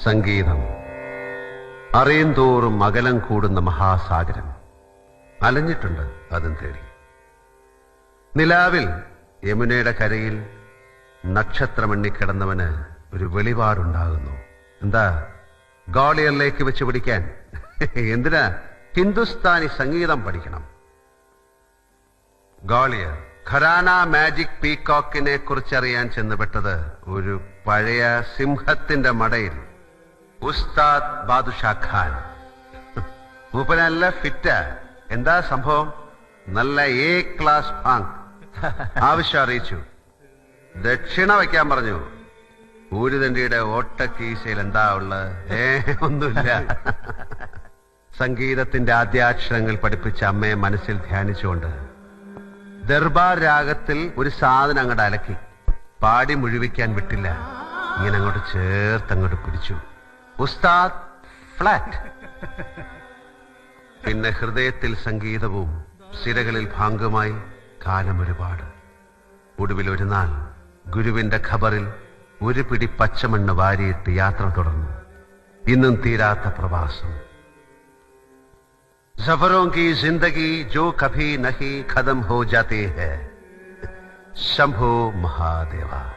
സംഗീതം അറിയുന്തോറും അകലം കൂടുന്ന മഹാസാഗരം. അലഞ്ഞിട്ടുണ്ട് അതും തേടി. നിലാവിൽ യമുനയുടെ കരയിൽ നക്ഷത്രമെണ്ണിക്കിടന്നവന് ഒരു വെളിപാടുണ്ടാകുന്നു. എന്താ? ഗ്വാളിയറിലേക്ക് വെച്ച് പിടിക്കാൻ. എന്തിനാ? ഹിന്ദുസ്ഥാനി സംഗീതം പഠിക്കണം. ഗ്വാളിയർ ഖരാന മാജിക് പീകോക്കിനെ കുറിച്ചറിയാൻ ചെന്നുപെട്ടത് ഒരു പഴയ സിംഹത്തിന്റെ മടയിൽ. ഉസ്താദ് ബാദുഷാ ഖാൻ. മൂപ്പനല്ല ഫിറ്റ. എന്താ സംഭവം? നല്ല എ ക്ലാസ് പാങ്ക്. ആവശ്യം അറിയിച്ചു. ദക്ഷിണ വയ്ക്കാൻ പറഞ്ഞു. ഊരുതണ്ടിയുടെ ഓട്ടക്കീശയിൽ എന്താ ഉള്ളത്? ഒന്നുമില്ല. സംഗീതത്തിന്റെ ആദ്യാക്ഷരങ്ങൾ പഠിപ്പിച്ച അമ്മയെ മനസ്സിൽ ധ്യാനിച്ചുകൊണ്ട് ദർബാർ രാഗത്തിൽ ഒരു സാധനം അങ്ങോട്ട് അലക്കി. പാടി മുഴുവിക്കാൻ വിട്ടില്ല. ഇങ്ങനെ അങ്ങോട്ട് ചേർത്തങ്ങോട്ട് പിടിച്ചു. ഉസ്താദ് ഫ്ലാറ്റ്. പിന്നെ ഹൃദയത്തിൽ സംഗീതവും സിരകളിൽ ഭാംഗമായി കാലം ഒരുപാട്. ഒടുവിൽ ഒരു നാൾ ഗുരുവിന്റെ ഖബറിൽ ഒരു പിടി പച്ചമണ്ണ് വാരിയിട്ട് യാത്ര തുടർന്നു. ഇന്നും തീരാത്ത പ്രവാസം. സഫറോं की जिंदगी जो कभी नहीं खत्म हो जाती है. शंभो महादेवा.